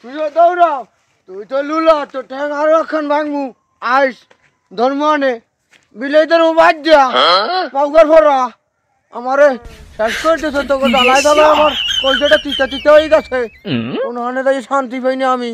তুইও দৌড়াও, তুই তো লুলা, তো ঠ্যাং আরো এখন ভাঙমু। আইস ধর্ম আনে বিলেদের বাদ দিয়া পাউকার ভরা আমারে শেষ করে দিয়েছে। তোকে জ্বালায় জ্বালায় আমার কলকাতা তিতা তিতা হয়ে গেছে। কোনখানে তাই শান্তি পাইনি আমি।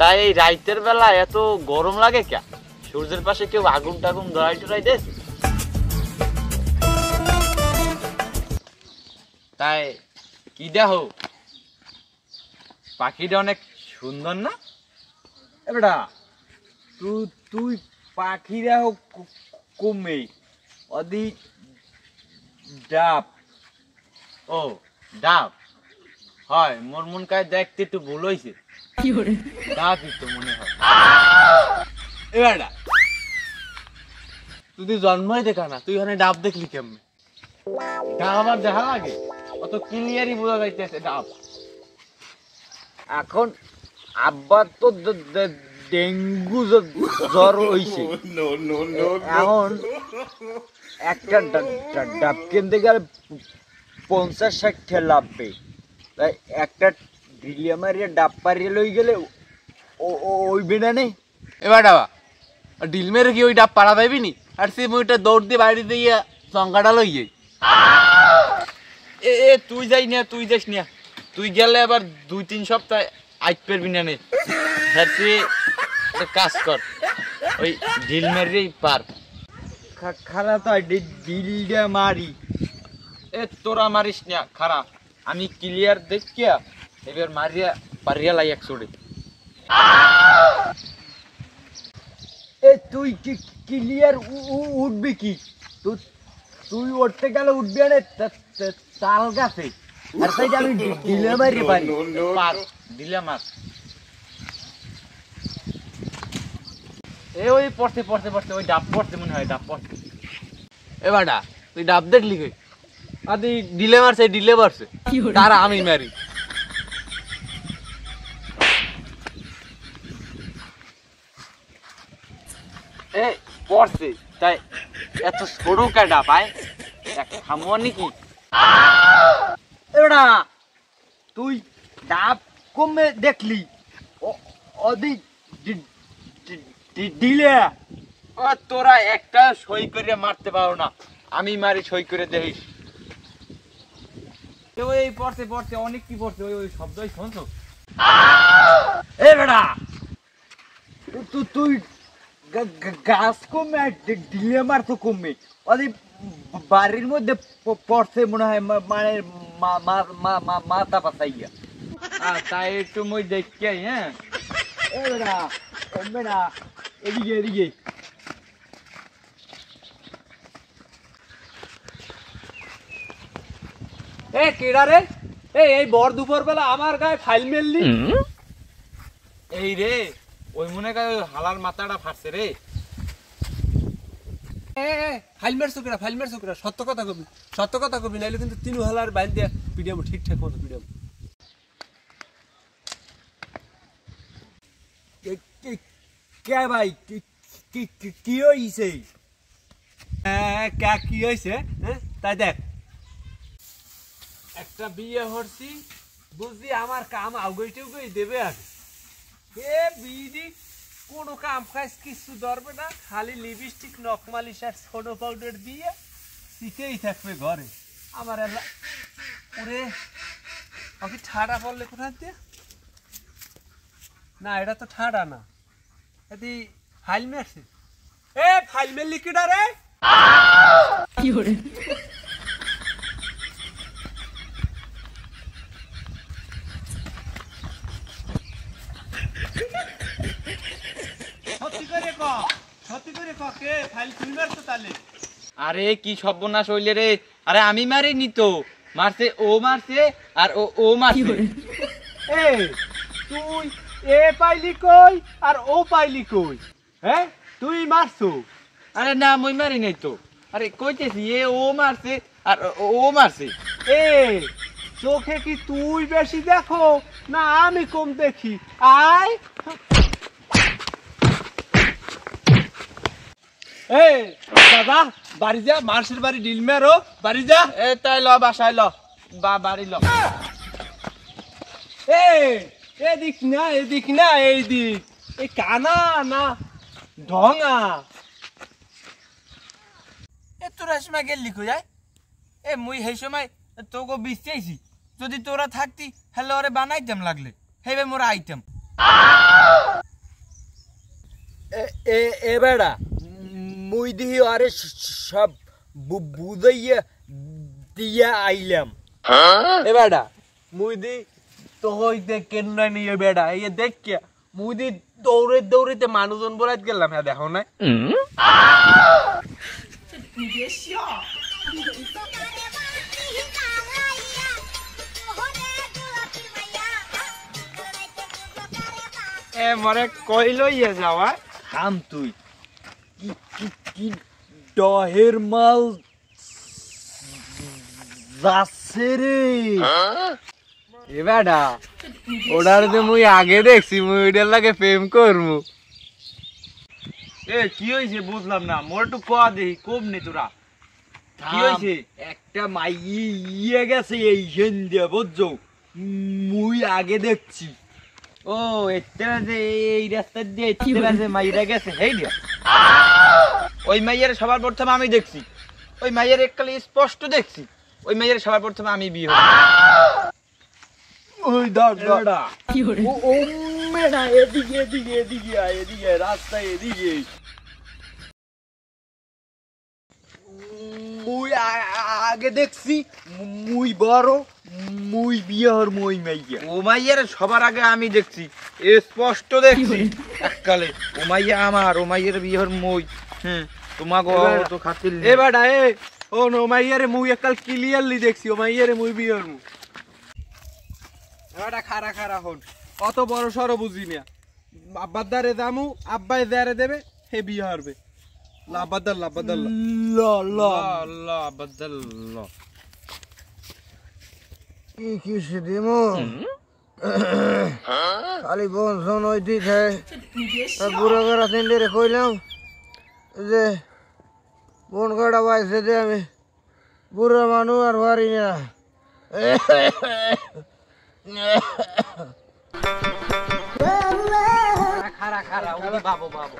তাই এই রাইতের বেলা এত গরম লাগে কে? সূর্যের পাশে কেউ আগুন টাগুন ধরাই টরাই দে? তাই কি দেখো, পাখিটা অনেক সুন্দর না? এবারে তুই তুই পাখি দেখো কমে অদি ডাব। ও ডাব হয়, মোর মন কায় দেখতে একটু ভুল হয়েছে। ডাবই তো মনে হয়। এবারে তুই জন্মই দেখা না, তুই ওখানে ডাব দেখলি কেমন? ডাব আমার দেখা লাগে? অত ক্লিয়ারই বোঝা যাইতেছে ডাব। এখন আব্বার তো ডেঙ্গু জ্বর হইছে। এখন একটা ডাব কিনতে গেলে 50-60 লাগবে। তাই একটা ঢিলিয়া মারিয়ে ডাব পারিয়ে লই গেলে ওই বেনা নেই। এবার ডাবা ডিল মেরে কি ওই ডাব পাড়া পাইবি নি? আর সে মুইটা দৌড় দিয়ে বাড়ি দিয়ে সংখ্যাটা লই যাই। এ তুই যাই না, তুই যাস না। তুই গেলে আবার 2-3 সপ্তাহ আইত পারবি না নে। হ্যাঁ তুই কাজ কর, ওই ডিল মেরেই পার। খারাপ তো ডিলটা মারি। এ তোরা মারিস না খারা, আমি ক্লিয়ার দেখিয়া এবার মারিয়া পারিয়া লাই 100। এ তুই কি ক্লিয়ার উঠবি কি? তুই উঠতে গেলে উঠবি না তাল গাছে। আর তাই আমি ডিলে মারি পারি। পার দিলে মার। এ ওই পড়তে পড়তে পড়তে ওই ডাব পড়তে মনে হয়, ডাব পড়তে। এবারটা তুই ডাব দেখলি কই? আদি ডিলে মারছে, ডিলে মারছে তারা আমি মারি। এ পড়ছে তাই এত ছোট কাটা পায় খামো নাকি? এবারা তুই ডাব কমে দেখলি অধিক ডিলে। তোরা একটা সই করে মারতে পারো না, আমি মারি সই করে দেখিস। ওই পড়তে পড়তে অনেক কি পড়ছে, ওই ওই শব্দই শুনছো? এ বেটা তুই গাছ কমে ডিলে মারতো কমে ওদের বাড়ির মধ্যে পড়ছে মনে হয়, মানে মাথা পাতাইয়া। তাই একটু মই দেখি। হ্যাঁ এ বেটা বেটা এদিকে এদিকে। এ কেডা রে? এই বর দুপুর বেলা আমার গায়ে ফাইল মেললি? এই রে ওই মনে কর হালার মাথাটা ফাটছে রে। ফাইল মেরছো কেডা? ফাইল মেরছো কেডা? সত্য কথা কবি, সত্য কথা কবি, নাইলে কিন্তু 3 হালার বাইল দিয়া পিডিয়াম ঠিকঠাক মতো পিডিয়াম। কে ভাই কি হইছে? কি হয়েছে? হ্যাঁ তাই দেখ, একটা বিয়ে হরছি বুঝলি, আমার কাম আউগই দেবে। আর এ বিডি কোনো কাম কাজ কিছু ধরবে না, খালি লিপস্টিক নখমালিশ আর সোনো পাউডার দিয়ে শিখেই থাকবে ঘরে। আমার ওরে ওকে ঠাডা পড়লে কোথা দিয়ে? না এটা তো ঠাডা না, এটি ফাইল মেরছে। এ ফাইল মেল লিখিটা রে কি করে? আরে কি সর্বনাশ হইলে রে? আরে আমি মারিনি তো, মারছে ও, মারছে আর ও মারছে। তুই এ পাইলি কই আর ও পাইলি কই? হ্যাঁ তুই মারছো? আরে না মই মারি নাই তো। আরে কইতেছি এ ও মারছে আর ও মারছে। এ চোখে কি তুই বেশি দেখো না আমি কম দেখি? আয় এই দাদা বাড়ি যা, মার্শের বাড়ি ডিল মেরো, বাড়ি যা। এ তাই ল বাসায় ল, বাড়ি ল। এদিক না এদিক না এইদিক, এই কানা না ঢঙা। এ তোরা সময় গেলি কই যায়? এ মুই সেই সময় তোকে বিচতেছি, যদি তোরা থাকতি হ্যালো ওরে বানাইতাম, লাগলে হেবে মোরা আইতাম। এ বেড়া মুই দিহি আরে সব বুঝাইয়া দিয়া আইলাম। এ বেটা মুই দি তো হইতে কেন নিয়ে বেটা এই দেখিয়া মুই দি দৌড়ে দৌড়িতে মানুষজন বলাইত গেলাম। হ্যাঁ দেখো না এ মরে কই লইয়া যাওয়া? থাম তুই, কি ডহের মাল যাচ্ছে রে। এ বেটা ওটার যে মুই আগে দেখছি, মুই ওইটার লাগে প্রেম করবো। এ কি হইছে বুঝলাম না, মোর একটু কয়া দেহি কম নে তোরা কি হইছে? একটা মাই ইয়ে গেছে এই সন্ধ্যা বুঝছো, মুই আগে দেখছি। ও এতে যে এই রাস্তা দিয়ে এতে যে মাইরা গেছে হেই দিয়া, ওই মাইয়ের সবার প্রথমে আমি দেখছি, ওই মাইয়ের এককালে স্পষ্ট দেখছি, ওই মাইয়ের সবার প্রথমে আমি বিয়ে হই। ওই ধর ও মেনা এদিকে এদিকে এদিকে এদিকে রাস্তায় এদিকে। মুই আগে দেখছি, মুই বড়, মুই বিয়ে হর মই মাইয়া। ও মাইয়ের সবার আগে আমি দেখছি, স্পষ্ট দেখছি এককালে। ও মাইয়া আমার, ও মাইয়ের বিয়ের মই। তোমাকে তো খাতির এ বেটা ও নো মাইয়ারে মুই একাল ক্লিয়ারলি দেখছি, ও মাইয়ারে মুই বিয়ের মু। এবারটা খারা খারা হন, অত বড় সড়ো বুঝি না। আব্বার দ্বারে দামু, আব্বাই দ্বারে দেবে, হে বিয়ে হারবে। লাবাদাল লাবাদাল ল ল আল্লাহ বদল কি দিমু খালি বোন শোন ওই দিকে বুড়ো করা তিনটে কইলাম যে বোন কটা পাইছে যে আমি বুড়ো মানুষ আর পারি না। খারা খারা উনি বাবু বাবু।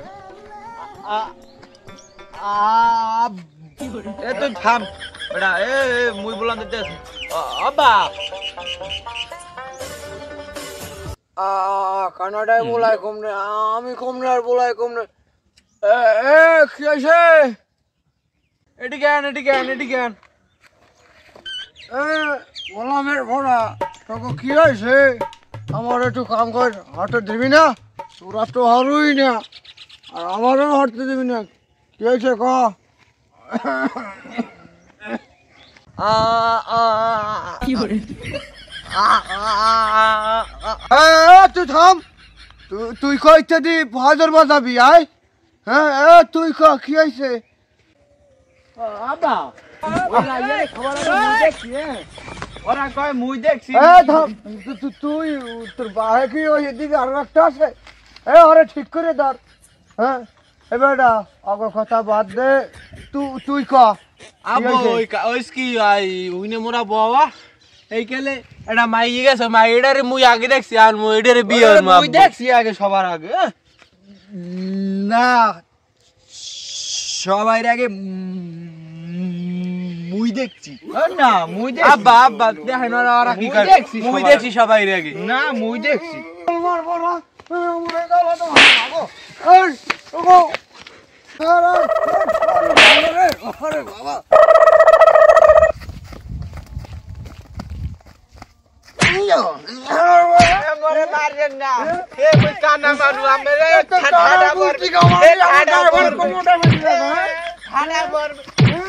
এ তুই থাম বেটা, মুই বললাম দিতে আছি আব্বা। কানাডায় বলাই কমনে, আমি কমনে আর বলাই কমনে। কি আছে এদিকে আন এদিকে আন এদিকে আন। গোলামের ভরা তোকে কি হয়েছে? আমার একটু কাম কর, হাঁটতে দিবি না? তোরা তো হারুই না, আর আমারও হাঁটতে দিবি না। কি হয়েছে ক? তুই থাম, তুই ক ইত্যাদি হাজার বাজাবি আয়। হ্যাঁ তুই ক কি হয়েছে? আব্বা ওরা কয় মুই দেখছি। তুই তোর বাহে কি ওই এদিকে আরো একটা আছে, ওরে ঠিক করে ধর। হ্যাঁ এবার আগর কথা বাদ দে, তুই ক। আব্বা ওই কি আই উইনে মোরা বাবা এই কেলে এটা মাইয়ে গেছে, মাইয়েটারে মুই আগে দেখছি আর মুই এটারে বিয়ে হইল। মুই দেখছি আগে সবার আগে। না সবাই আগে মুই দেখছি। না মুই দেখছি। আব্বা আব্বা দেখেন ওরা কি করে, মুই দেখছি সবাই আগে। না মুই দেখছি। বাবা মরে মারবেন না, এ মুই কানা মারু আমরে ঠাডা মারবে,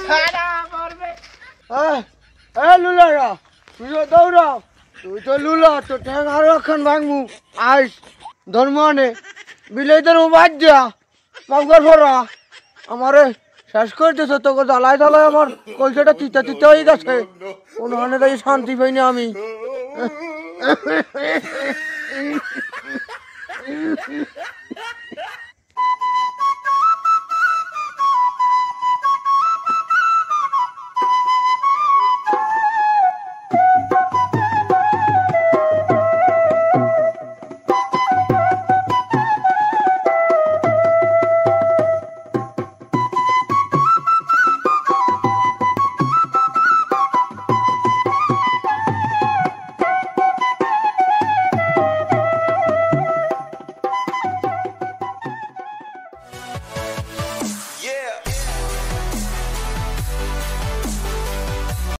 ঠাডা মারবে। লুলারা তুই তো দৌড়া, তুই তো লুলা, তো ঠ্যাং আরো এখন ভাঙমু। আইস ধর্ম আনে বিলেইদের বাদ দিয়া পাউকার ভরা আমারে শেষ করে দিয়েছ তোকে জ্বালায় জ্বালায় আমার কলসাটা তিতা তিতা হয়ে গেছে কোনখানে তাই শান্তি পাইনি আমি